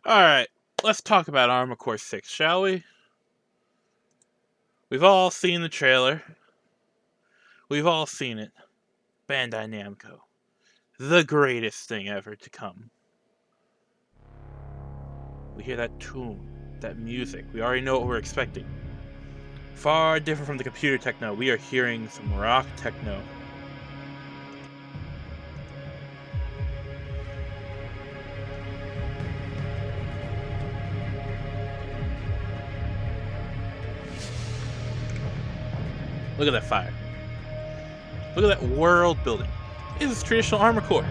Alright, let's talk about Armored Core 6, shall we? We've all seen the trailer. We've all seen it. Bandai Namco. The greatest thing ever to come. We hear that tune, that music. We already know what we're expecting. Far different from the computer techno. We are hearing some rock techno. Look at that fire. Look at that world building. This is traditional Armored Core.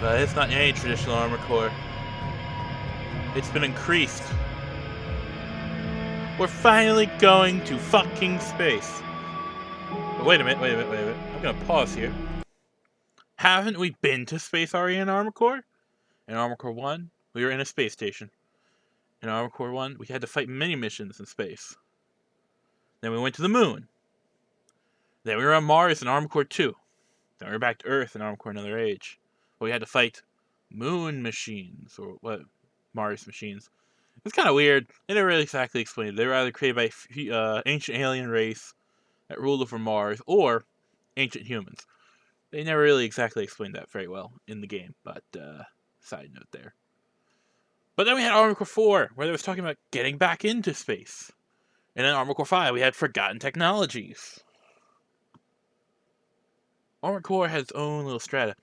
But it's not any traditional Armored Core. It's been increased. We're finally going to fucking space. But wait a minute. I'm gonna pause here. Haven't we been to space already in Armored Core? In Armored Core 1, we were in a space station. In Armored Core 1, we had to fight many missions in space. Then we went to the moon. Then we were on Mars in Armored Core 2. Then we were back to Earth in Armored Core Another Age. We had to fight moon machines, or what? Mars machines. It's kind of weird. They never really exactly explained it. They were either created by ancient alien race that ruled over Mars, or ancient humans. They never really exactly explained that very well in the game, but side note there. But then we had Armored Core 4, where they was talking about getting back into space. And then Armored Core 5, we had Forgotten Technologies. Armored Core has its own little strata,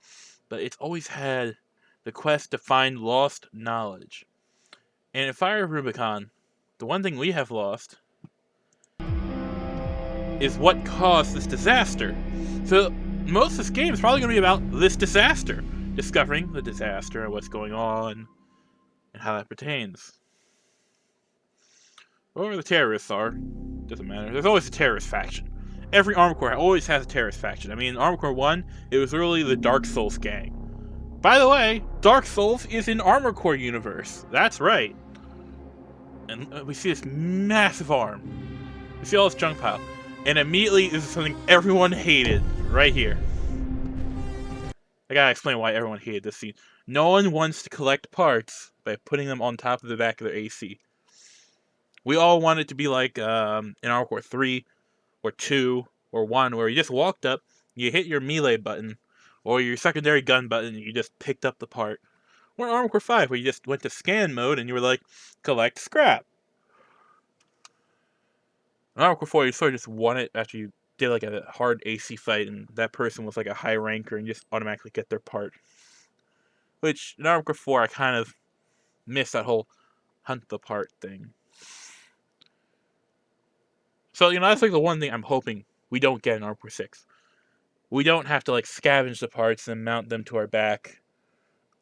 but it's always had the quest to find lost knowledge. And in Fire of Rubicon, the one thing we have lost is what caused this disaster. So most of this game is probably going to be about this disaster, discovering the disaster and what's going on and how that pertains. Whoever the terrorists are, doesn't matter. There's always a terrorist faction. Every Armored Core always has a terrorist faction. I mean, in Armored Core 1, it was really the Dark Souls gang. By the way, Dark Souls is in Armored Core universe. That's right. And we see this massive arm. We see all this junk pile. And immediately, this is something everyone hated right here. I gotta explain why everyone hated this scene. No one wants to collect parts by putting them on top of the back of their AC. We all want it to be like in Armored Core 3, or 2, or 1, where you just walked up, you hit your melee button, or your secondary gun button, and you just picked up the part. Or Armored Core 5, where you just went to scan mode, and you were like, collect scrap. In Armored Core 4, you sort of just won it after you did like a hard AC fight, and that person was like a high ranker, and you just automatically get their part. Which, in Armored Core 4, I kind of missed that whole hunt the part thing. So, that's like the one thing I'm hoping we don't get in Armored Core 6. We don't have to like scavenge the parts and mount them to our back.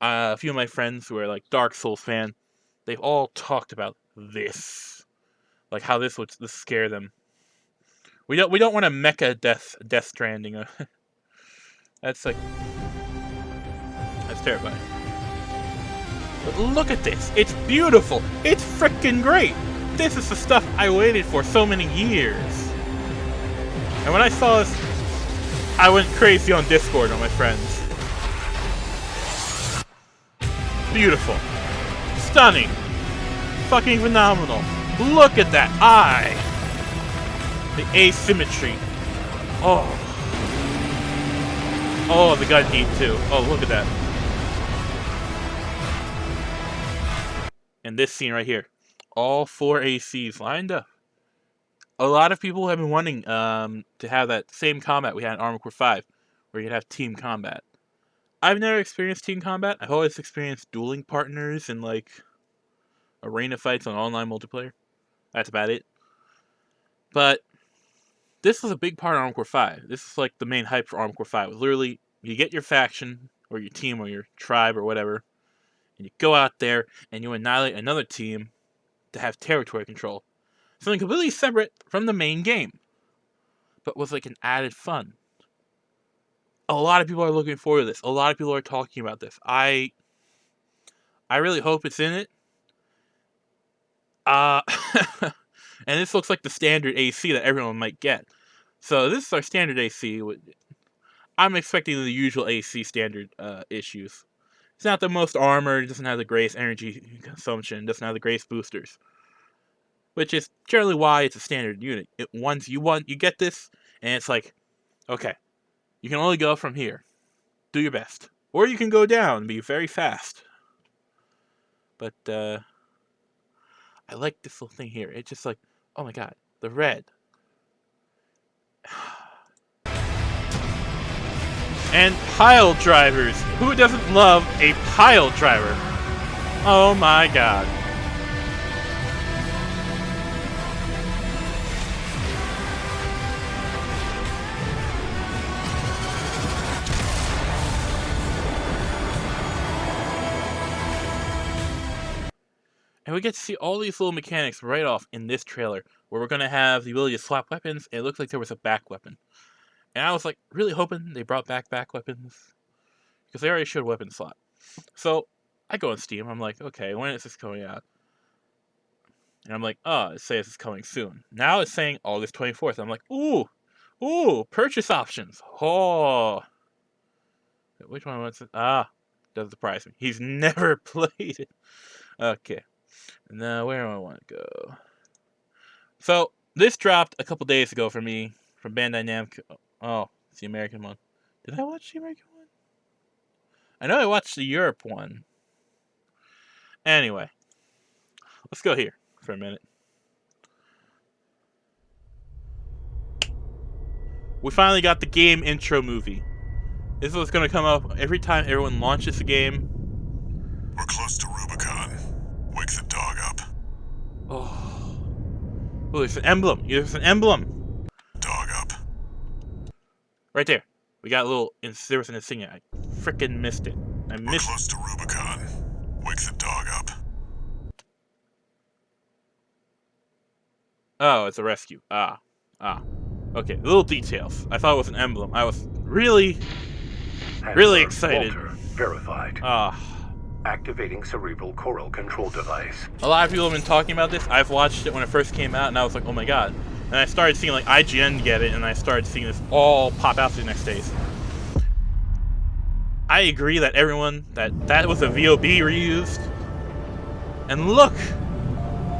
A few of my friends who are like Dark Souls fan, they've all talked about this, like how this would scare them. We don't want a mecha Death Stranding. That's terrifying. But look at this. It's beautiful. It's freaking great. This is the stuff I waited for so many years. And when I saw this, I went crazy on Discord on my friends. Beautiful. Stunning. Fucking phenomenal. Look at that eye. The asymmetry. Oh. Oh, the gun heat too. Oh, look at that. And this scene right here. All 4 ACs lined up. A lot of people have been wanting to have that same combat we had in Armored Core 5, where you'd have team combat. I've never experienced team combat. I've always experienced dueling partners and like arena fights on online multiplayer. That's about it. But this was a big part of Armored Core 5. This is like the main hype for Armored Core 5. It was literally, you get your faction, or your team, or your tribe, or whatever, and you go out there and you annihilate another team to have territory control. Something completely separate from the main game, but with like an added fun. A lot of people are looking forward to this. A lot of people are talking about this. I really hope it's in it. And this looks like the standard AC that everyone might get. So this is our standard AC. I'm expecting the usual AC standard issues. It's not the most armored, it doesn't have the greatest energy consumption, it doesn't have the greatest boosters. Which is generally why it's a standard unit. Once you get this, and it's like, okay, you can only go from here. Do your best. Or you can go down and be very fast. But, I like this little thing here. It's just like, oh my god, the red. And pile drivers. Who doesn't love a pile driver? Oh my god. And we get to see all these little mechanics right off in this trailer, where we're going to have the ability to swap weapons, and it looked like there was a back weapon. And I was like, really hoping they brought back weapons, because they already showed weapon slot. So, I go on Steam, I'm like, okay, when is this coming out? And I'm like, oh, it says it's coming soon. Now it's saying August 24th. I'm like, ooh, purchase options. Oh. Which one was it? Doesn't surprise me. He's never played it. Okay. Now, where do I want to go? So, this dropped a couple days ago for me from Bandai Namco. Oh, it's the American one. Did I watch the American one? I know I watched the Europe one. Anyway, let's go here for a minute. We finally got the game intro movie. This is what's going to come up every time everyone launches the game. We're close to Rubicon. Wake the dog up. Oh, there's an emblem. There's an emblem. Dog up. Right there. We got a little. There was an insignia. I frickin' missed it. We're close to Rubicon. Wake the dog up. Oh, it's a rescue. Okay, little details. I thought it was an emblem. I was really excited. Walter, verified. Activating cerebral coral control device. A lot of people have been talking about this. I've watched it when it first came out, and I was like, oh my god. And I started seeing like IGN get it, and I started seeing this all pop out the next days. I agree that everyone, that was a VOB reused. And look!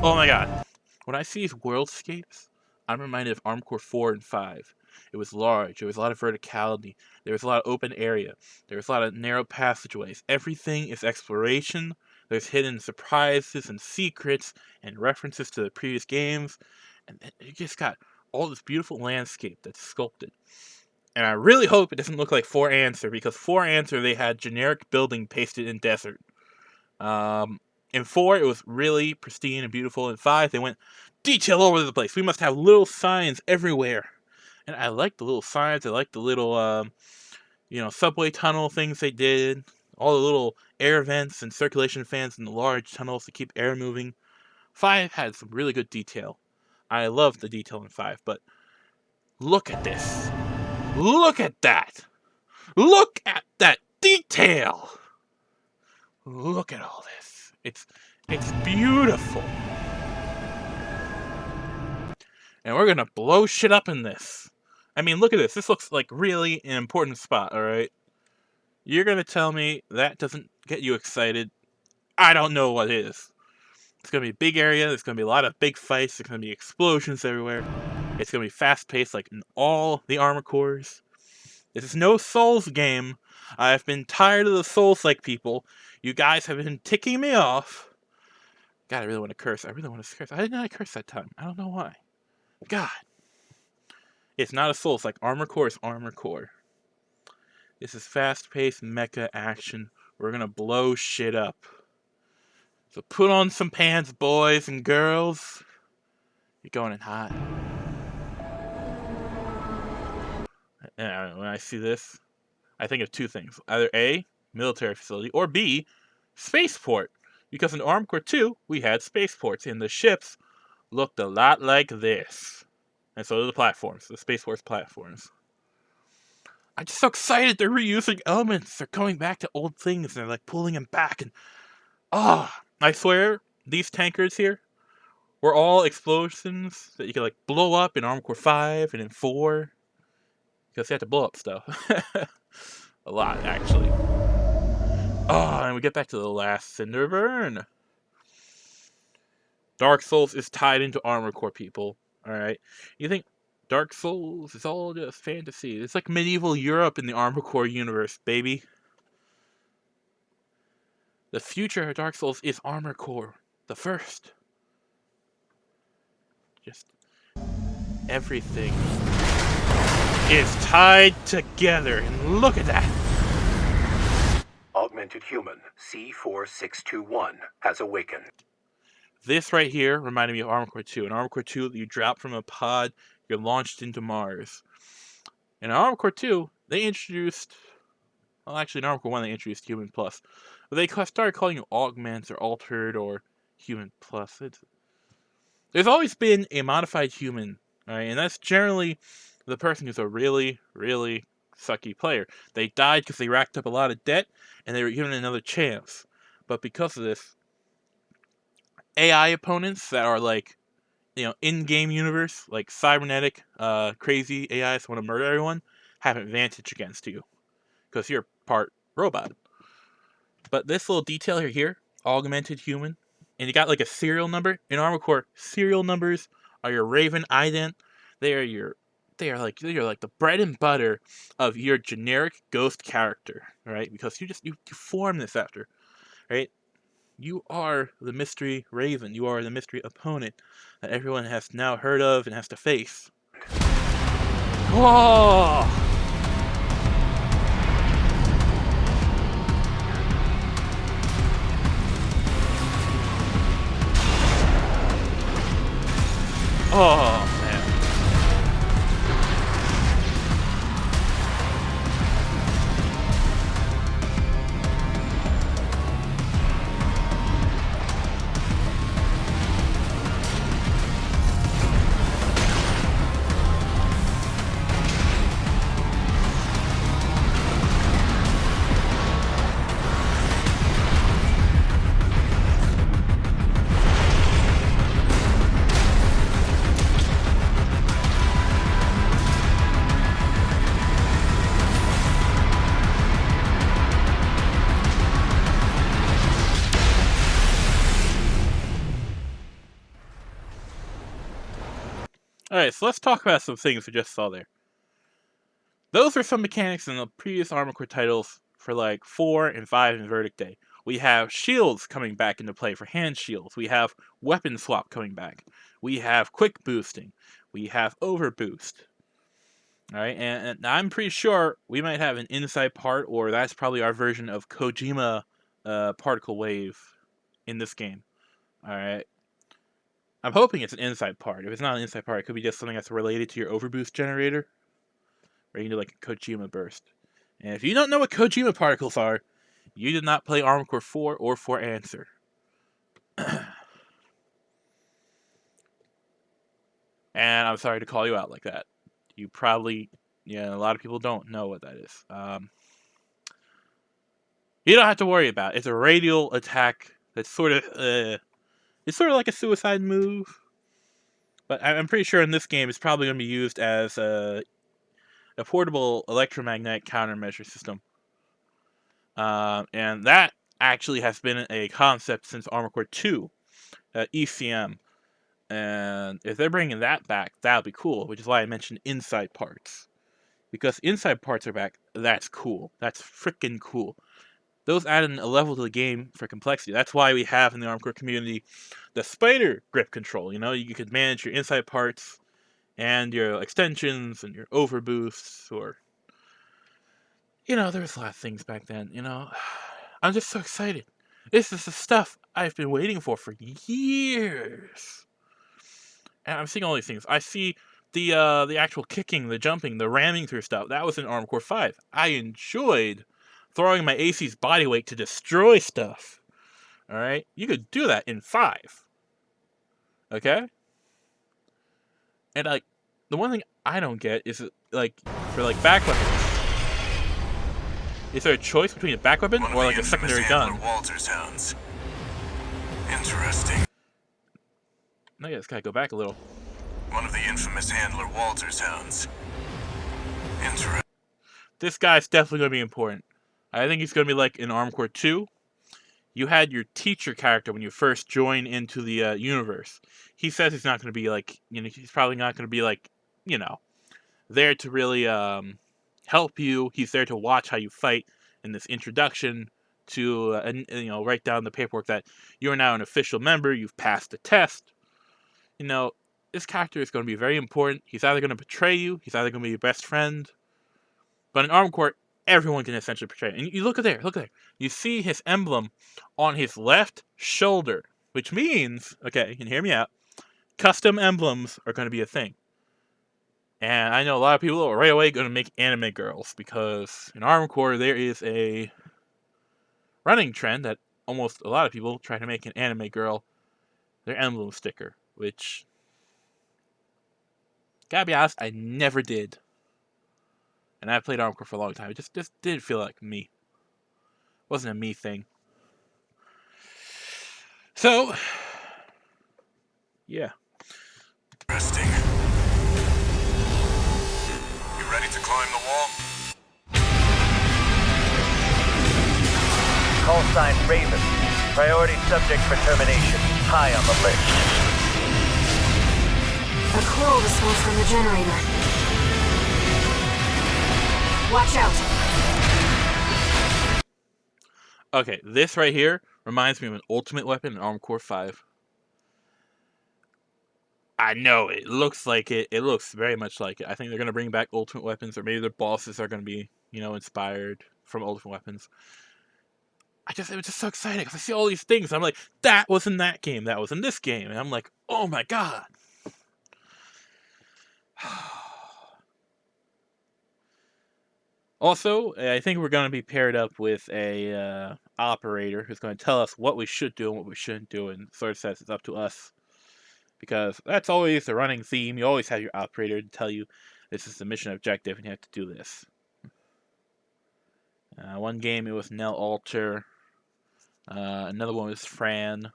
Oh my god. When I see these worldscapes, I'm reminded of Armored Core 4 and 5. It was large, there was a lot of verticality, there was a lot of open area, there was a lot of narrow passageways. Everything is exploration, there's hidden surprises and secrets and references to the previous games, and you just got all this beautiful landscape that's sculpted. And I really hope it doesn't look like 4 Answer, because 4 Answer they had generic building pasted in desert. In 4 it was really pristine and beautiful. In 5 they went detail all over the place. We must have little signs everywhere. And I like the little signs. I like the little, subway tunnel things they did. All the little air vents and circulation fans in the large tunnels to keep air moving. 5 had some really good detail. I love the detail in 5, but look at this. Look at that. Look at that detail. Look at all this. It's beautiful. And we're gonna blow shit up in this. I mean, look at this. This looks like really an important spot, alright? You're gonna tell me that doesn't get you excited. I don't know what is. It's gonna be a big area. There's gonna be a lot of big fights. There's gonna be explosions everywhere. It's gonna be fast-paced like in all the Armored Cores. This is no Souls game. I've been tired of the Souls-like people. You guys have been ticking me off. God, I really want to curse. I really want to curse. I did not curse that time. I don't know why. God. It's not a Souls like Armored Core is Armored Core. This is fast-paced mecha action. We're gonna blow shit up. So put on some pants, boys and girls. You're going in hot. And when I see this, I think of two things. Either A, military facility, or B, spaceport. Because in Armored Core 2, we had spaceports, and the ships looked a lot like this. And so do the platforms, the spaceports platforms. I'm just so excited they're reusing elements. They're coming back to old things, and they're like pulling them back. And I swear, these tankers here were all explosions that you could like blow up in Armored Core 5 and in 4. because you have to blow up stuff. A lot, actually. Oh, and we get back to the last Cinderburn. Dark Souls is tied into Armored Core, people. Alright? You think Dark Souls is all just fantasy. It's like medieval Europe in the Armored Core universe, baby. The future of Dark Souls is Armored Core. The first. Just everything is tied together. And look at that. Augmented human C4621 has awakened. This right here reminded me of Armored Core 2. In Armored Core 2, you drop from a pod, you're launched into Mars. In Armored Core 2, they introduced... Well, actually, in Armored Core 1, they introduced Human Plus. But they started calling you Augments or Altered or Human Plus. There's always been a modified human, alright? And that's generally the person who's a really, really sucky player. They died because they racked up a lot of debt, and they were given another chance. But because of this, AI opponents that are like, you know, in-game universe, like cybernetic, crazy AIs want to murder everyone, have an advantage against you. Because you're part robot. But this little detail here, augmented human, and you got like a serial number. In Armored Core, serial numbers are your Raven ident. They are like the bread and butter of your generic ghost character, right? Because you form this after, right? You are the mystery Raven. You are the mystery opponent that everyone has now heard of and has to face. Whoa! Oh, man. Alright, so let's talk about some things we just saw there. Those are some mechanics in the previous Armored Core titles for like 4 and 5 and Verdict Day. We have shields coming back into play for hand shields. We have weapon swap coming back. We have quick boosting. We have overboost. Alright, and I'm pretty sure we might have an inside part, or that's probably our version of Kojima particle wave in this game. Alright. I'm hoping it's an inside part. If it's not an inside part, it could be just something that's related to your overboost generator. Or you can do like a Kojima burst. And if you don't know what Kojima particles are, you did not play Armored Core 4 or 4 Answer. And I'm sorry to call you out like that. You probably, a lot of people don't know what that is. You don't have to worry about it. It's a radial attack that's sort of, it's sort of like a suicide move. But I'm pretty sure in this game it's probably going to be used as a portable electromagnetic countermeasure system. And that actually has been a concept since Armored Core 2, ECM. And if they're bringing that back, that'll be cool, which is why I mentioned inside parts. Because inside parts are back, that's cool. That's freaking cool. Those add a level to the game for complexity. That's why we have in the Armored Core community the spider grip control. You know, you can manage your inside parts and your extensions and your overboosts, or there was a lot of things back then. I'm just so excited. This is the stuff I've been waiting for years. And I'm seeing all these things. I see the actual kicking, the jumping, the ramming through stuff. That was in Armored Core 5. I enjoyed throwing my AC's body weight to destroy stuff. Alright? You could do that in 5. Okay? And, the one thing I don't get is, for, back weapons. Is there a choice between a back weapon or, a secondary gun? Walter sounds interesting. I just gotta go back a little. One of the infamous handler Walter sounds Interesting. This guy's definitely going to be important. I think he's going to be like in Armored Core 2. You had your teacher character when you first join into the universe. He says he's not going to be like, he's probably not going to be like, there to really help you. He's there to watch how you fight in this introduction to, write down the paperwork that you are now an official member. You've passed the test. This character is going to be very important. He's either going to betray you. He's either going to be your best friend. But in Armored Core, everyone can essentially betray. And you look at there. You see his emblem on his left shoulder, which means, okay, and hear me out, custom emblems are going to be a thing. And I know a lot of people are right away going to make anime girls, because in Armored Core there is a running trend that almost a lot of people try to make an anime girl their emblem sticker, which, gotta be honest, I never did. And I played Armored Core for a long time. It just didn't feel like me. It wasn't a me thing. So, yeah. Interesting. You ready to climb the wall? Call sign Raven. Priority subject for termination. High on the list. A coral response from the generator. Watch out! Okay, this right here reminds me of an ultimate weapon in Armored Core 5. I know, it looks like it. It looks very much like it. I think they're going to bring back ultimate weapons, or maybe their bosses are going to be, inspired from ultimate weapons. It was just so exciting, because I see all these things. I'm like, that was in that game, that was in this game. And I'm like, oh my god. Also, I think we're going to be paired up with a operator who's going to tell us what we should do and what we shouldn't do, and sort of says it's up to us. Because that's always the running theme. You always have your operator to tell you this is the mission objective and you have to do this. One game it was Nell Alter. Another one was Fran.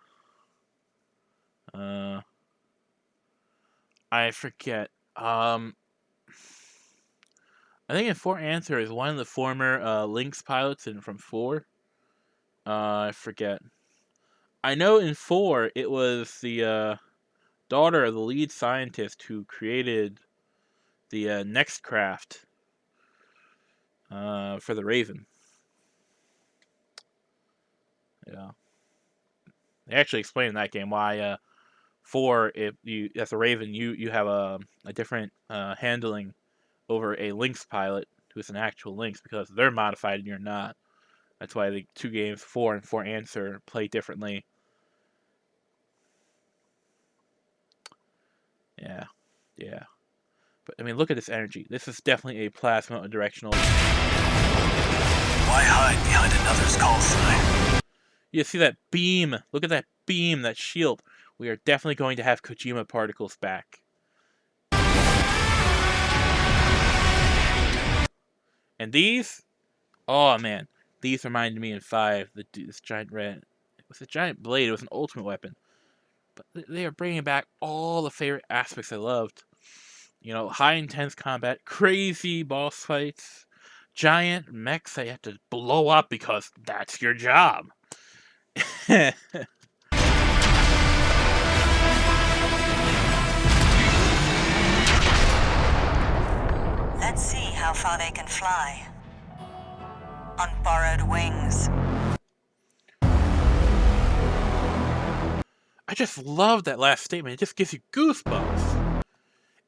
I forget. I think in Fort Answer is one of the former Lynx pilots from 4. I forget. I know in 4 it was the daughter of the lead scientist who created the Nextcraft for the Raven. Yeah. They actually explained in that game why 4, if you as a Raven, you have a different handling over a Lynx pilot who's an actual Lynx, because they're modified and you're not. That's why the 2 games, 4 and 4 Answer, play differently. Yeah. But, I mean, look at this energy. This is definitely a plasma directional. Why hide behind another's call sign? You see that beam? Look at that beam, that shield. We are definitely going to have Kojima particles back. And these? Oh, man. These reminded me in 5, this giant red. It was a giant blade. It was an ultimate weapon. But they are bringing back all the favorite aspects I loved. High intense combat, crazy boss fights, giant mechs that you have to blow up because that's your job. Let's see how far they can fly. On borrowed wings. I just love that last statement. It just gives you goosebumps.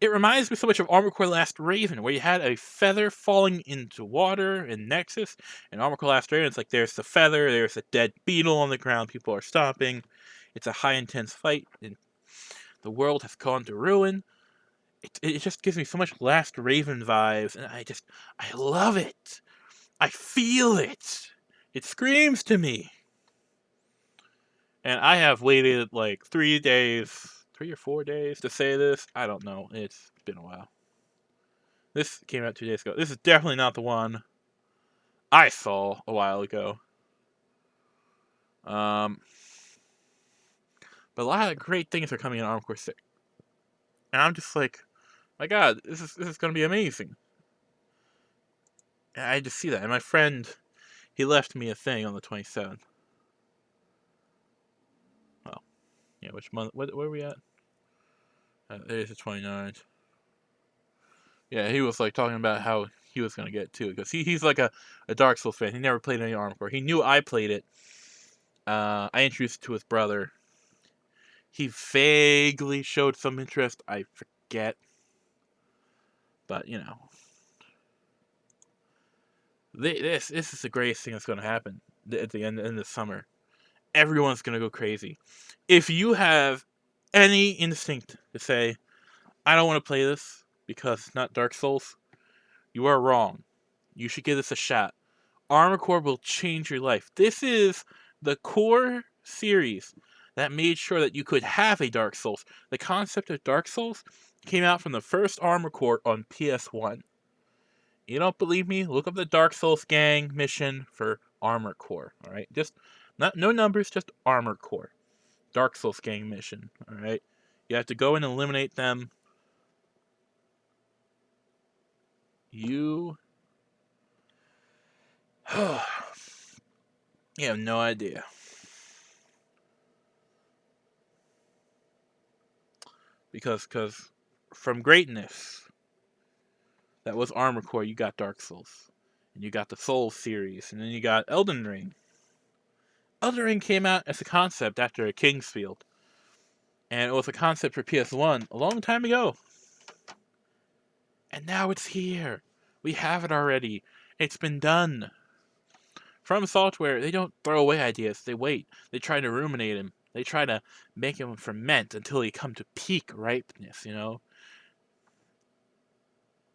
It reminds me so much of Armored Core Last Raven, where you had a feather falling into water in Nexus. In Armored Core Last Raven, it's like there's the feather, there's a dead beetle on the ground, people are stomping. It's a high intense fight, and the world has gone to ruin. It just gives me so much Last Raven vibes, and I love it. I feel it. It screams to me. And I have waited like 3 or 4 days to say this. I don't know. It's been a while. This came out 2 days ago. This is definitely not the one I saw a while ago. But a lot of great things are coming in Armored Core 6. And I'm just like, my god, this is going to be amazing. I just see that. And my friend, he left me a thing on the 27th. Well, yeah, which month? Where are we at? There's the 29th. Yeah, he was like talking about how he was gonna get it too, because he's like a Dark Souls fan. He never played any Armored Core. He knew I played it. I introduced it to his brother. He vaguely showed some interest. I forget. But, you know. This is the greatest thing that's going to happen at the end of the summer. Everyone's going to go crazy. If you have any instinct to say, I don't want to play this because it's not Dark Souls, you are wrong. You should give this a shot. Armored Core will change your life. This is the core series that made sure that you could have a Dark Souls. The concept of Dark Souls came out from the first Armored Core on PS1. You don't believe me? Look up the Dark Souls gang mission for Armored Core. All right, just no numbers, just Armored Core. Dark Souls gang mission. All right, you have to go and eliminate them. You have no idea. Because from greatness, that was Armored Core, you got Dark Souls. And you got the Souls series. And then you got Elden Ring. Elden Ring came out as a concept after a Kingsfield. And it was a concept for PS1 a long time ago. And now it's here. We have it already. It's been done. From Software, they don't throw away ideas. They wait. They try to ruminate them. They try to make them ferment until they come to peak ripeness, you know?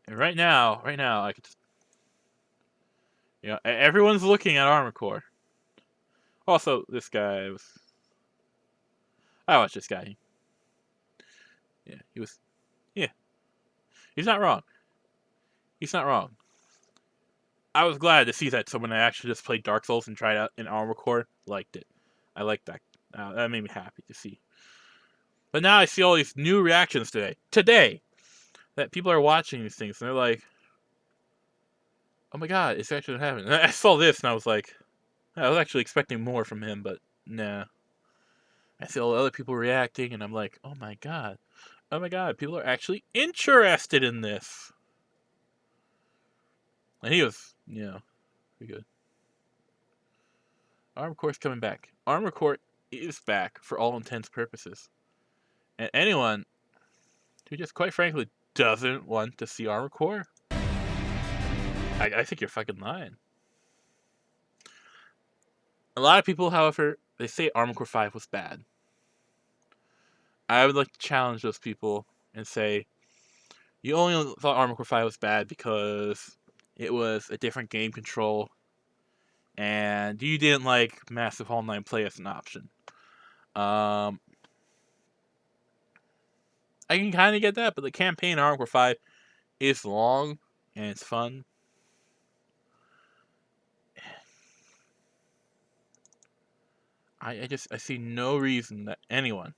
And right now, I could just... You know, everyone's looking at Armored Core. Also, this guy was... I watched this guy. Yeah, he was... Yeah. He's not wrong. He's not wrong. I was glad to see that someone that actually just played Dark Souls and tried out an Armored Core liked it. I liked that. That made me happy to see. But now I see all these new reactions today, that people are watching these things and they're like, "Oh my god, it's actually happening." And I saw this and I was like, I was actually expecting more from him, but nah. I see all the other people reacting and I'm like, oh my god, people are actually interested in this. And he was, you know, pretty good. Armored Core's coming back. Armored Core is back for all intents and purposes. And anyone who just quite frankly doesn't want to see Armored Core, I think you're fucking lying. A lot of people, however, they say Armored Core 5 was bad. I would like to challenge those people and say, you only thought Armored Core 5 was bad because it was a different game control and you didn't like Massive Online Play as an option. I can kind of get that, but the campaign in Armored Core 5 is long and it's fun. I see no reason that anyone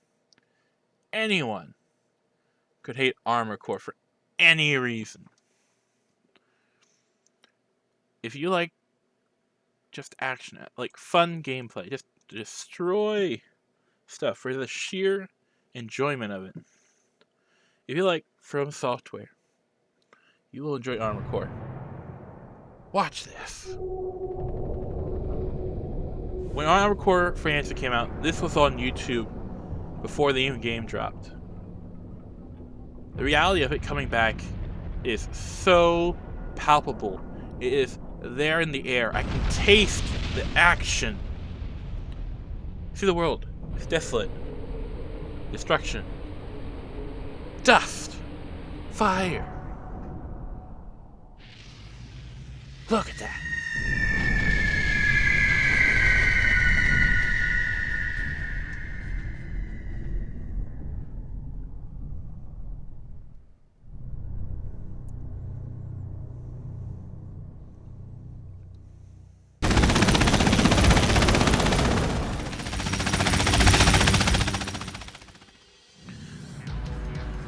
could hate Armored Core for any reason. If you like just action, like fun gameplay, just destroy stuff for the sheer enjoyment of it. If you like From Software, you will enjoy Armored Core. Watch this. When Armored Core Friendship came out, this was on YouTube before the game dropped. The reality of it coming back is so palpable. It is there in the air. I can taste the action. See the world. It's desolate. Destruction. Dust. Fire. Look at that.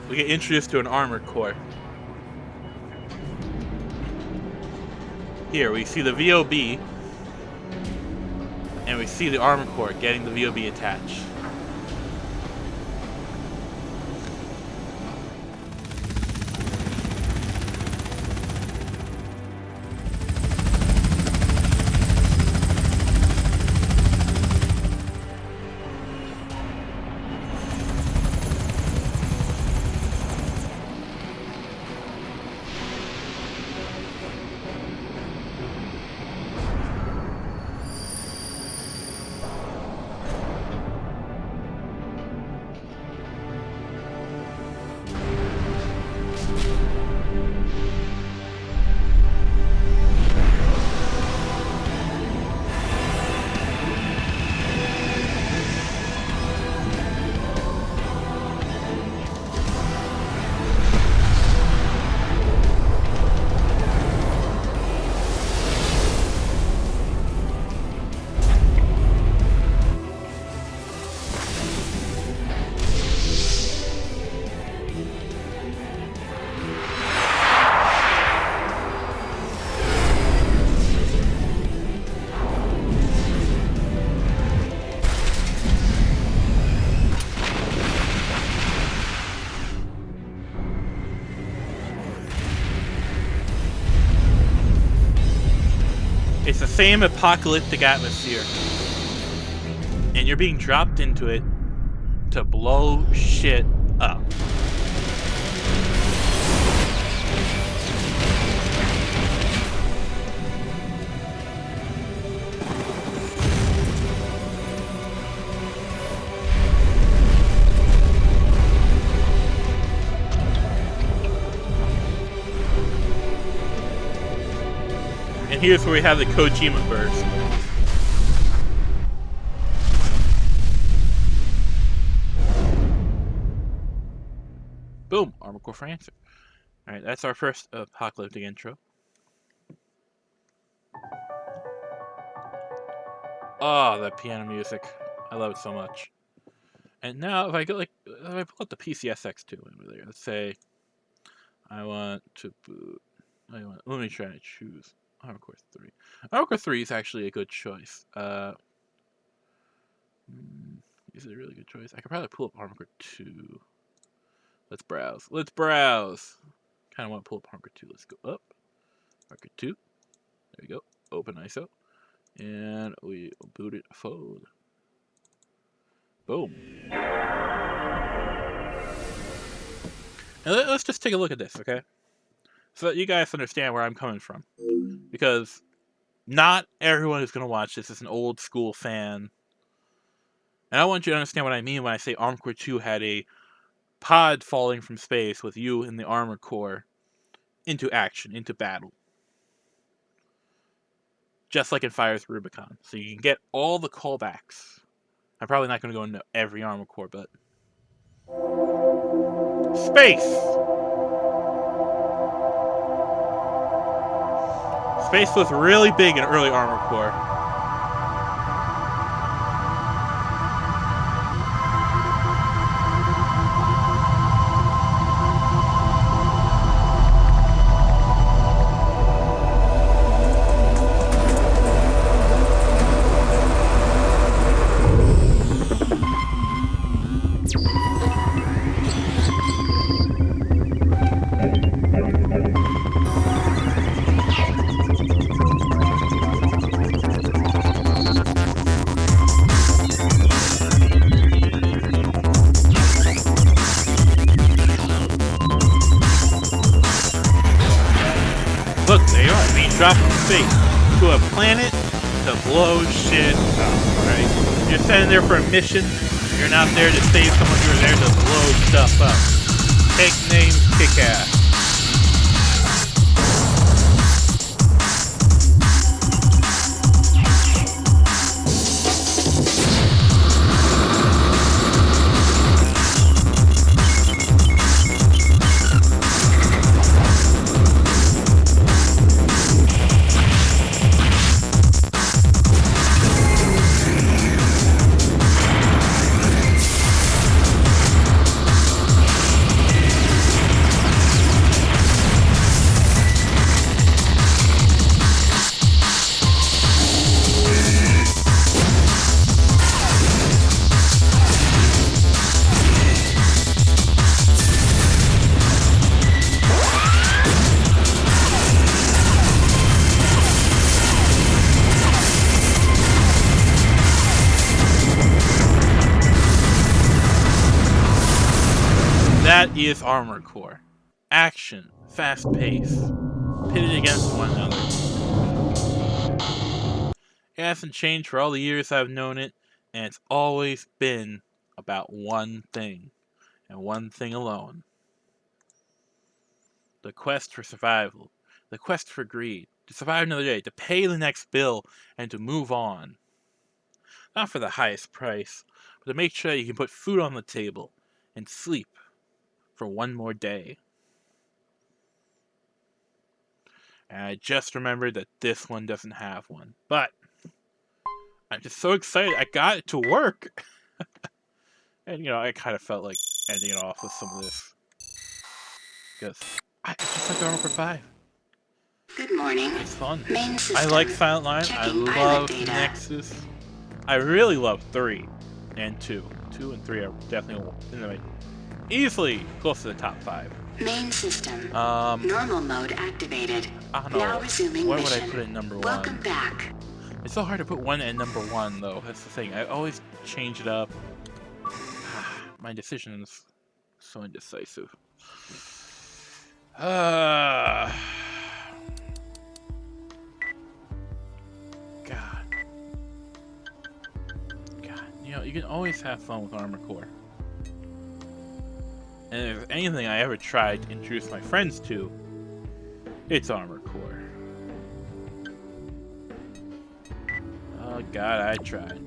We get introduced to an Armored Core. Here, we see the VOB, and we see the Armor Corps getting the VOB attached. It's the same apocalyptic atmosphere, and you're being dropped into it to blow shit up. And here's where we have the Kojima burst. Boom! Armor Corps for answer. Alright, that's our first apocalyptic intro. Oh, that piano music. I love it so much. And now if I go if I pull up the PCSX2 over there, let's say I want to boot. Let me try to choose Armor Corps 3. Armor Corps 3 is actually a good choice. Is it a really good choice? I could probably pull up Armor Corps 2. Let's browse. Let's browse. Kind of want to pull up Armor Corps 2. Let's go up. Armor Corps 2. There we go. Open ISO. And we boot it forward. Boom. And let's just take a look at this, okay? So that you guys understand where I'm coming from. Because not everyone who's going to watch this is an old school fan. And I want you to understand what I mean when I say Armor Corps 2 had a pod falling from space with you in the Armor Corps into action, into battle. Just like in Fires Rubicon. So you can get all the callbacks. I'm probably not going to go into every Armor Corps, but... Space! Space was really big in early Armor Corps. Look, there you are, being dropped from space to a planet to blow shit up, right? You're sending there for a mission, you're not there to save someone, you're there to blow stuff up. Take names, kick ass. That is Armored Core. Action, fast pace, pitted against one another. It hasn't changed for all the years I've known it, and it's always been about one thing, and one thing alone. The quest for survival, the quest for greed, to survive another day, to pay the next bill, and to move on. Not for the highest price, but to make sure you can put food on the table and sleep for one more day. And I just remembered that this one doesn't have one. But I'm just so excited I got it to work. And, you know, I kind of felt like ending it off with some of this. Because I just like Armored Core 5. Good morning. It's fun. Main system. I like Silent Line. I Checking pilot love data. Nexus. I really love 3 and 2. 2 and 3 are definitely easily close to the top 5. Main system. Um, Normal mode activated. I don't know. Now resuming Where mission. would I put it number 1? Welcome back. It's so hard to put one at number 1, though. That's the thing. I always change it up. My decision is so indecisive. God. You know, you can always have fun with Armored Core. And if there's anything I ever tried to introduce my friends to, it's Armored Core. Oh God, I tried.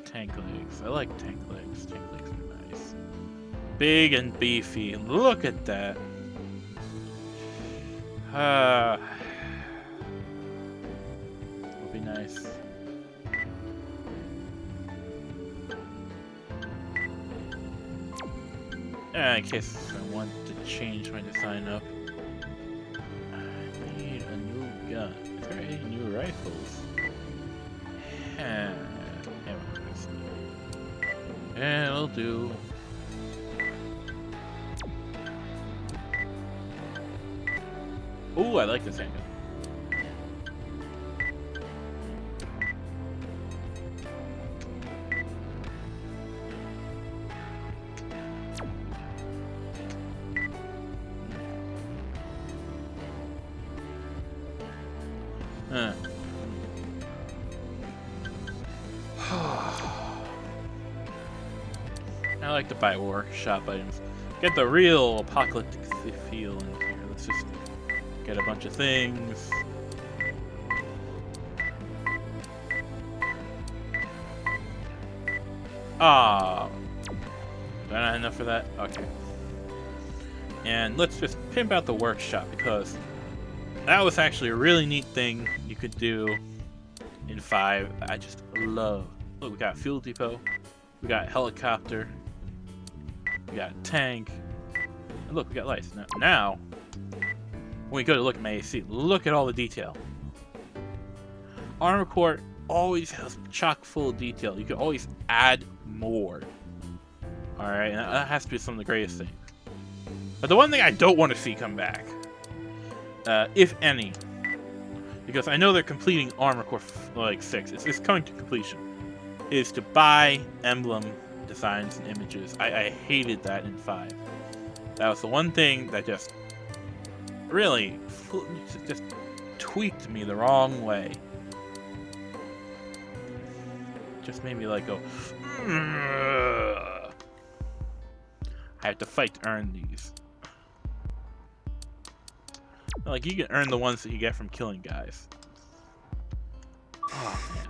Tank legs. I like tank legs. Tank legs are nice. Big and beefy. Look at that. Would be nice. In case I want to change my design up, I need a new gun. Is there any new rifles? Yeah, it'll do. Ooh, I like this handgun. I like to buy workshop items. Get the real apocalyptic feel in here. Let's just get a bunch of things. Ah, do I not have enough for that? Okay. And let's just pimp out the workshop because that was actually a really neat thing you could do in 5. I just love. Look, we got fuel depot, we got helicopter, we got tank, and look, we got lights. Now, when we go to look at my AC, look at all the detail. Armored Core always has chock full of detail. You can always add more. Alright, and that has to be some of the greatest things. But the one thing I don't want to see come back, if any, because I know they're completing Armored Core like 6, it's coming to completion, is to buy emblem designs and images. I hated that in 5. That was the one thing that just really just tweaked me the wrong way. Just made me like go, I have to fight to earn these. Like, you can earn the ones that you get from killing guys. Oh, man.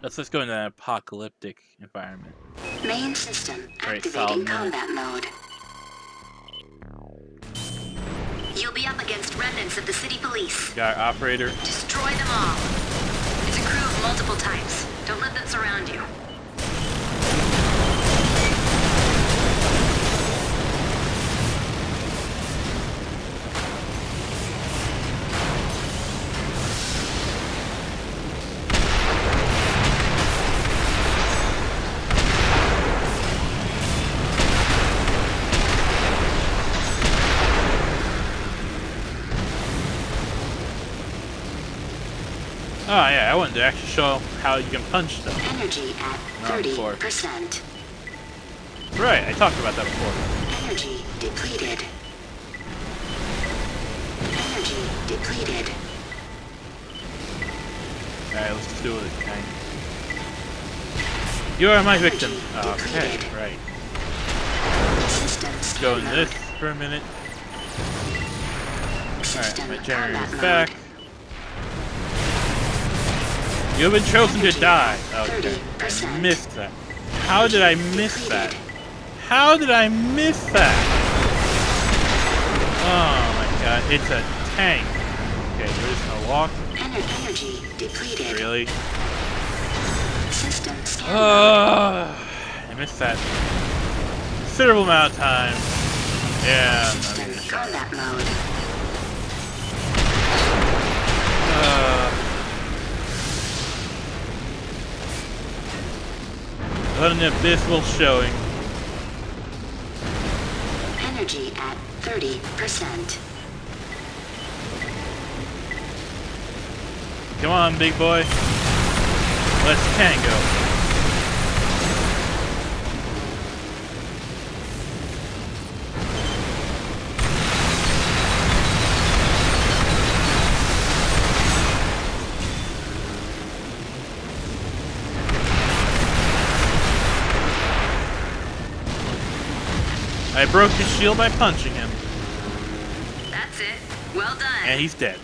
Let's just go into an apocalyptic environment. Main system Very activating solid combat mode. You'll be up against remnants of the city police. Got operator. Destroy them all. It's a crew of multiple types. Don't let them surround you. Oh yeah, I wanted to actually show how you can punch them. Energy at Armor 30%. Right, I talked about that before. Energy depleted. Energy depleted. Alright, let's just do it. Okay. You are my victim. Okay, right. Systems Go in mode. this for a minute. Alright, System my generator's combat back. mode. You have been chosen to die. Okay, 30%. I missed that. How did I miss that? How did I miss that? Oh my god, it's a tank. Okay, we're just gonna walk. Energy depleted. Really? System scan mode. I missed that. Considerable amount of time. Yeah, I'm not System gonna shot. combat mode. What an abysmal showing. Energy at 30%. Come on, big boy. Let's tango. I broke his shield by punching him, That's it. Well done. and he's dead.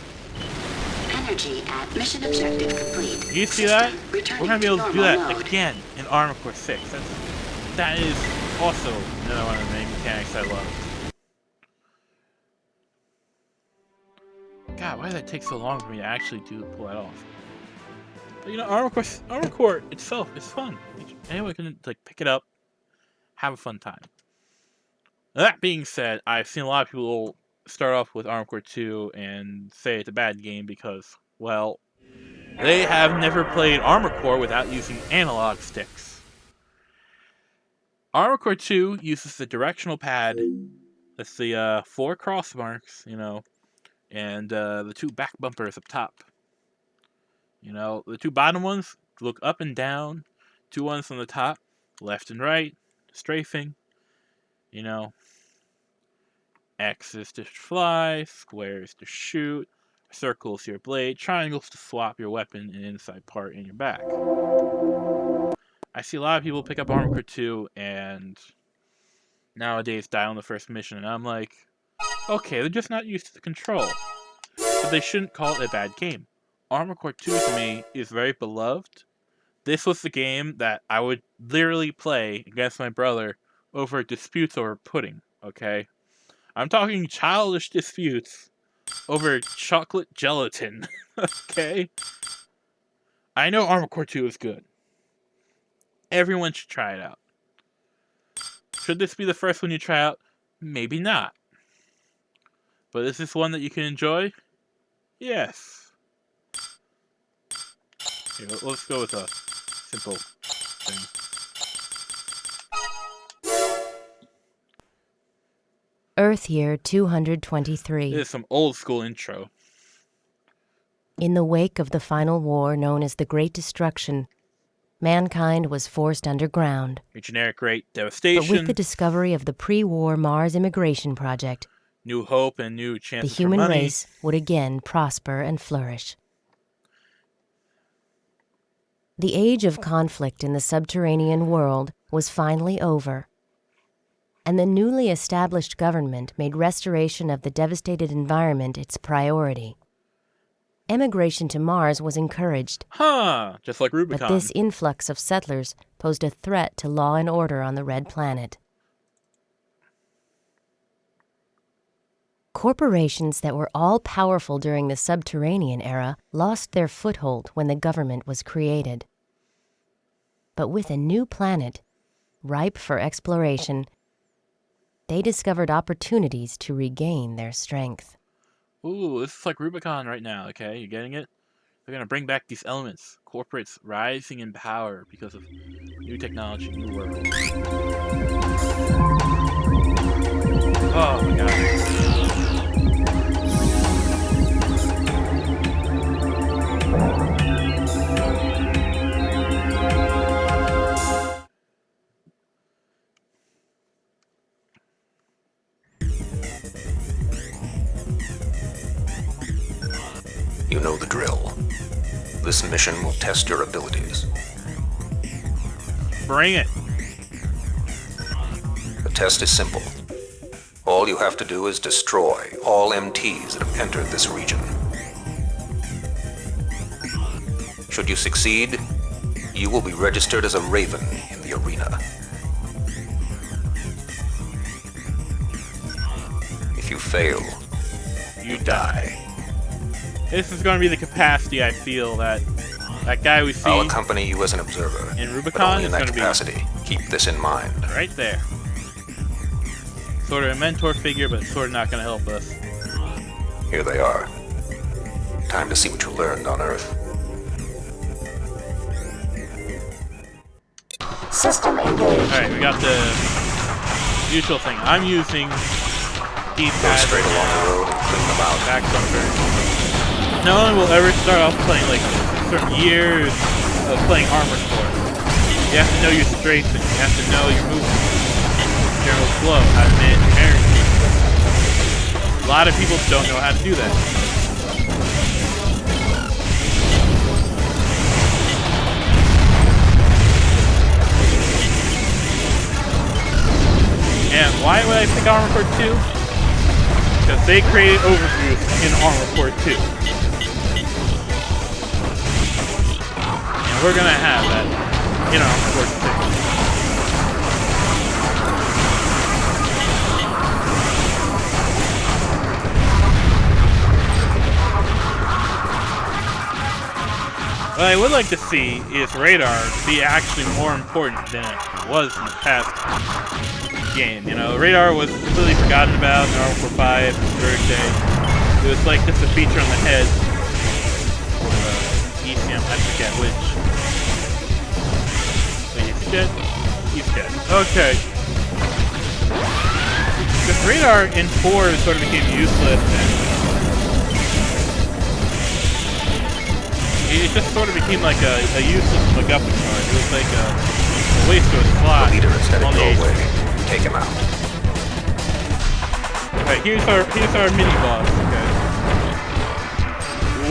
Energy at mission objective complete. You see that? System We're returning gonna be able to do normal that mode. again in Armored Core 6. That is also another one of the main mechanics I love. God, why did that take so long for me to actually pull that off? But you know, Armored Core itself is fun. Anyone can like pick it up, have a fun time. That being said, I've seen a lot of people start off with Armored Core 2 and say it's a bad game because, well, they have never played Armored Core without using analog sticks. Armored Core 2 uses the directional pad. That's the 4 cross marks, you know, and the 2 back bumpers up top. You know, the 2 bottom ones look up and down. 2 ones on the top, left and right, strafing. You know, X is to fly, square is to shoot, circle is your blade, triangles to swap your weapon and inside part in your back. I see a lot of people pick up Armored Core 2 and nowadays die on the first mission, and I'm like, okay, they're just not used to the control. But they shouldn't call it a bad game. Armored Core 2 to me is very beloved. This was the game that I would literally play against my brother over disputes over pudding, okay? I'm talking childish disputes over chocolate gelatin, okay? I know Armored Core 2 is good. Everyone should try it out. Should this be the first one you try out? Maybe not. But is this one that you can enjoy? Yes. Here, let's go with a simple thing. Earth Year 223. This is some old school intro. In the wake of the final war known as the Great Destruction, mankind was forced underground. Your generic great devastation. But with the discovery of the pre-war Mars Immigration Project, new hope and new the chances human for money. race would again prosper and flourish. The age of conflict in the subterranean world was finally over, and the newly established government made restoration of the devastated environment its priority. Emigration to Mars was encouraged, Huh, just like Rubicon. but this influx of settlers posed a threat to law and order on the Red Planet. Corporations that were all-powerful during the subterranean era lost their foothold when the government was created. But with a new planet, ripe for exploration, they discovered opportunities to regain their strength. Ooh, this is like Rubicon right now, okay? You getting it? They're gonna bring back these elements. Corporates rising in power because of new technology, new world. Oh my god. You know the drill. This mission will test your abilities. Bring it. The test is simple. All you have to do is destroy all MTs that have entered this region. Should you succeed, you will be registered as a Raven in the arena. If you fail, you die. This is going to be the capacity I feel that guy we see I'll accompany you as an observer. in But Rubicon only is in that going to be capacity. Keep this in mind. right there. Sort of a mentor figure, but sort of not going to help us. Here they are. Time to see what you learned on Earth. System engaged. Alright, we got the usual thing. I'm using Go D-pad straight right along now. the road and clean them out. Back bumper. No one will ever start off playing like certain years of playing Armored Core. You have to know your strafing. You have to know your movement, general flow, how to manage your energy. A lot of people don't know how to do that. And why would I pick Armored Core 2? Because they created overviews in Armored Core 2. And we're gonna have that in Armored Core 6. What I would like to see is radar be actually more important than it was in the past game. You know, radar was completely forgotten about in Armored Core 5, Third Day. It was like just a feature on the head. ECM, I forget which. Wait, he's dead? He's dead. Okay. Because radar in 4 sort of became useless, and it just sort of became like a useless MacGuffin card. It was like a waste of a slot. The leader is headed on the your H. way. Take him out. Alright, here's our mini boss, okay?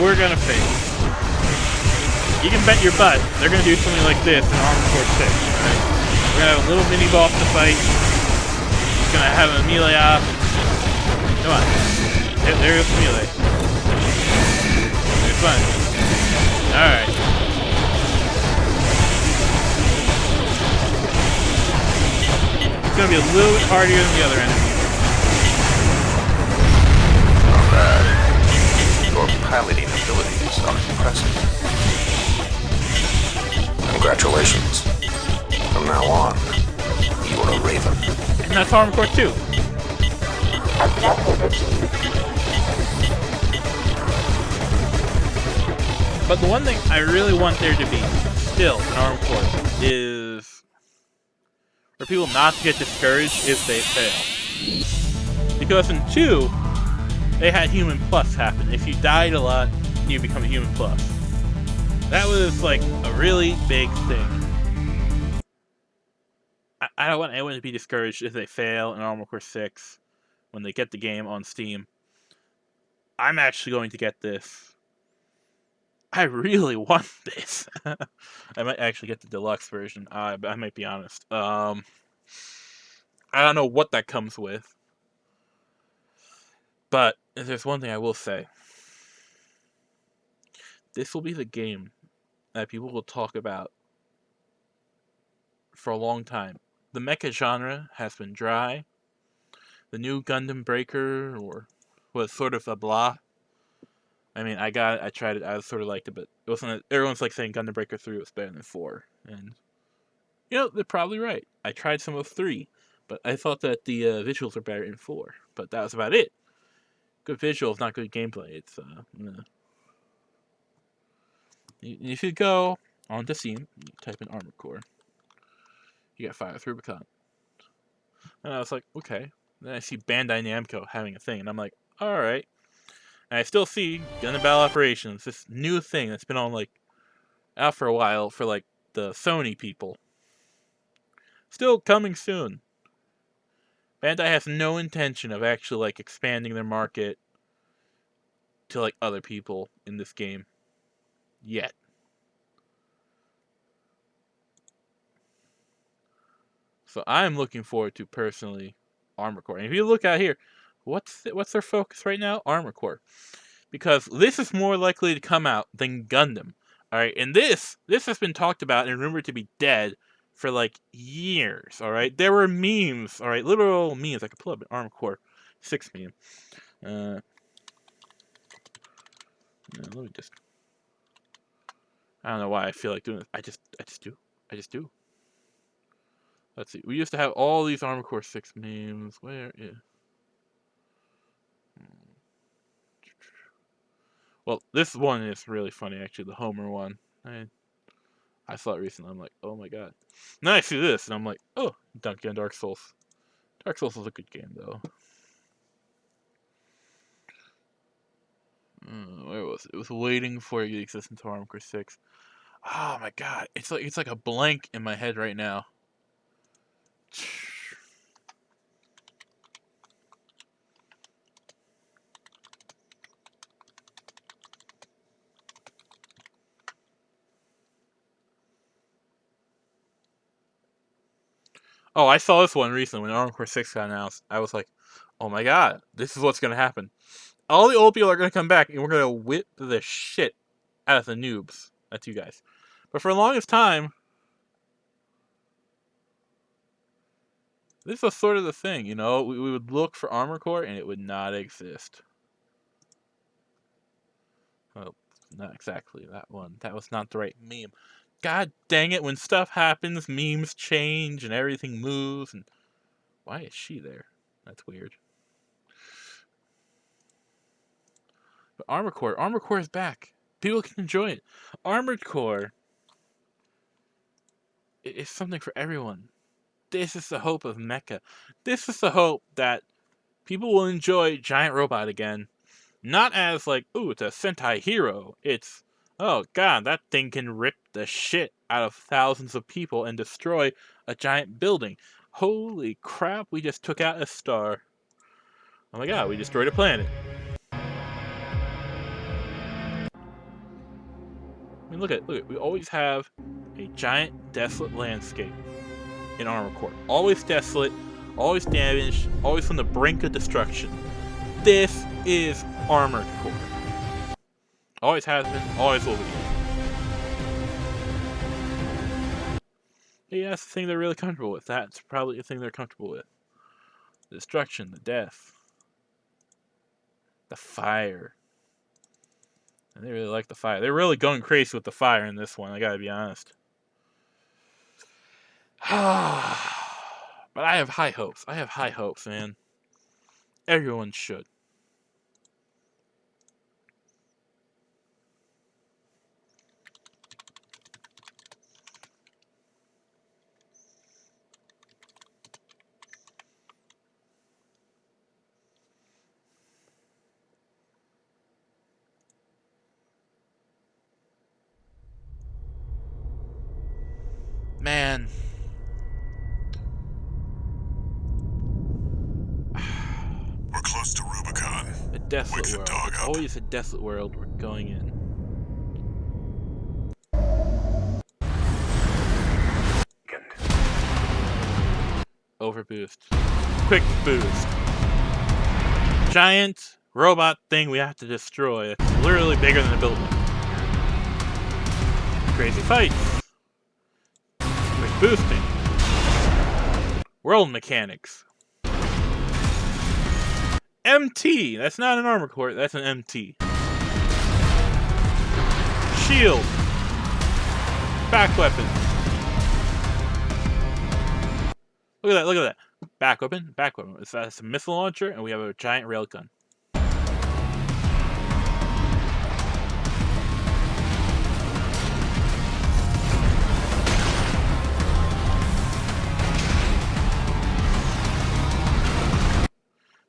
We're gonna face. You can bet your butt they're gonna do something like this in Armored Core 6, right? We're gonna have a little mini boss to fight. He's gonna have a melee off. Come on. There's melee. It's fun. Alright. It's gonna be a little bit harder than the other enemies. Not bad. Your piloting abilities are impressive. Congratulations. From now on, you are a Raven. And that's Armored Core 2. But the one thing I really want there to be, still, in Armored Core, is for people not to get discouraged if they fail. Because in 2, they had Human Plus happen. If you died a lot, you become a Human Plus. That was like a really big thing. I don't want anyone to be discouraged if they fail in Armored Core 6 when they get the game on Steam. I'm actually going to get this. I really want this. I might actually get the deluxe version. I might be honest. I don't know what that comes with. But if there's one thing I will say. This will be the game that people will talk about for a long time. The mecha genre has been dry. The new Gundam Breaker was sort of a blah. I mean, I tried it, I sort of liked it, but it wasn't. Everyone's like saying Gundam Breaker 3 was better than 4, and you know they're probably right. I tried some of 3, but I thought that the visuals were better in 4, but that was about it. Good visuals, not good gameplay. It's You should go onto Steam, type in Armored Core. You got Fire through Rubicon. And I was like, okay. Then I see Bandai Namco having a thing, and I'm like, alright. And I still see Gundam Battle Operations, this new thing that's been on, like, out for a while for, like, the Sony people. Still coming soon. Bandai has no intention of actually like expanding their market to like other people in this game yet. So I'm looking forward to personally Armored Core. And if you look out here, what's their focus right now? Armored Core. Because this is more likely to come out than Gundam. Alright, and this has been talked about and rumored to be dead for like years. Alright, there were memes, alright, literal memes. I could pull up an Armored Core 6 meme. Let me just. I don't know why I feel like doing this. I just do. Let's see. We used to have all these Armored Core 6 memes. Where is? Well, this one is really funny, actually. The Homer one. I saw it recently. I'm like, oh my god. Then I see this, and I'm like, oh, again, Dark Souls. Dark Souls is a good game, though. Where was it? It was waiting for the existence of Armored Core 6. Oh my god. It's like a blank in my head right now. Oh, I saw this one recently when Armored Core 6 got announced. I was like, oh my god, this is what's going to happen. All the old people are going to come back, and we're going to whip the shit out of the noobs. That's you guys. But for the longest time, this was sort of the thing, you know? We would look for Armored Core, and it would not exist. Well, not exactly that one. That was not the right meme. God dang it, when stuff happens, memes change, and everything moves, and... Why is she there? That's weird. But Armored Core is back. People can enjoy it. Armored Core is something for everyone. This is the hope of Mecha. This is the hope that people will enjoy Giant Robot again. Not as like, ooh, it's a Sentai hero. It's, oh god, that thing can rip the shit out of thousands of people and destroy a giant building. Holy crap, we just took out a star. Oh my god, we destroyed a planet. I mean, look at, we always have a giant desolate landscape in Armored Core. Always desolate, always damaged, always on the brink of destruction. This is Armored Core. Always has been, always will be. Yeah, that's the thing they're really comfortable with. That's probably the thing they're comfortable with. The destruction, the death, the fire. And they really like the fire. They're really going crazy with the fire in this one, I gotta be honest. But I have high hopes. I have high hopes, man. Everyone should. Man. We're close to Rubicon. A desolate Wake the world. dog It's up. always a desolate world we're going in. Overboost. Quick boost. Giant robot thing we have to destroy. It's literally bigger than a building. Crazy fights. Quick boosting. World mechanics. MT! That's not an Armored Core, that's an MT. Shield. Back weapon. Look at that, look at that. Back weapon, back weapon. That's a missile launcher, and we have a giant railgun.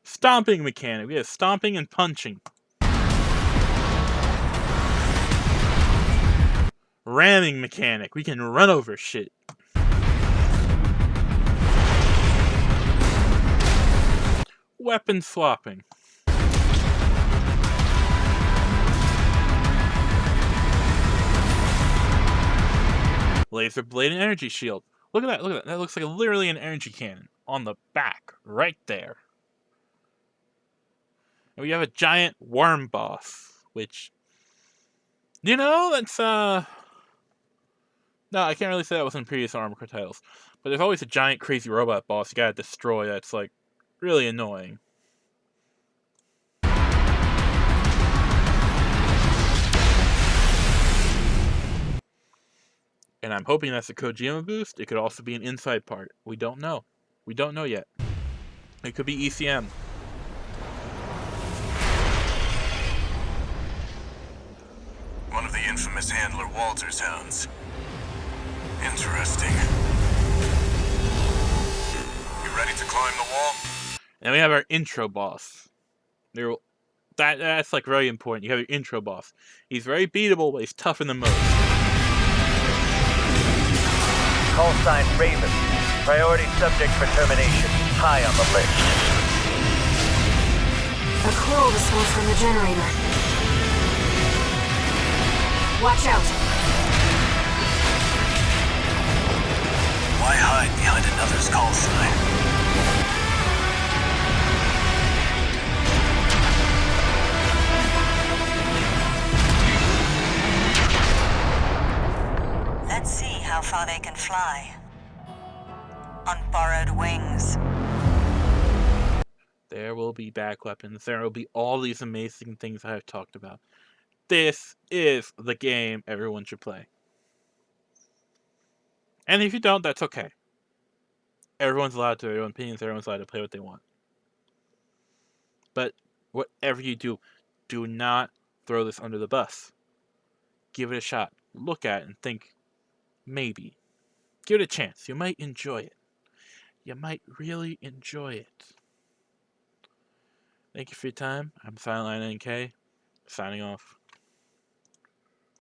Stomping mechanic. We have stomping and punching. Ramming mechanic. We can run over shit. weapon swapping. Laser blade and energy shield. Look at that, look at that. That looks like literally an energy cannon on the back, right there. And we have a giant worm boss, which, you know, that's, no, I can't really say that was in previous Armored Core titles. But there's always a giant crazy robot boss you gotta destroy that's, like, really annoying. And I'm hoping that's a Kojima boost. It could also be an inside part. We don't know. We don't know yet. It could be ECM. One of the infamous handler Walter's hounds. Interesting. You ready to climb the wall? And we have our intro boss. That's like very important. You have your intro boss. He's very beatable, but he's tougher than most. Call sign Raven. Priority subject for termination. High on the list. A coral response from the generator. Watch out! Why hide behind another's call sign? Let's see how far they can fly. On borrowed wings. There will be back weapons. There will be all these amazing things I've talked about. This is the game everyone should play. And if you don't, that's okay. Everyone's allowed to, everyone's opinions, everyone's allowed to play what they want. But whatever you do, do not throw this under the bus. Give it a shot. Look at it and think, maybe. Give it a chance. You might enjoy it. You might really enjoy it. Thank you for your time. I'm Silent9NK, signing off.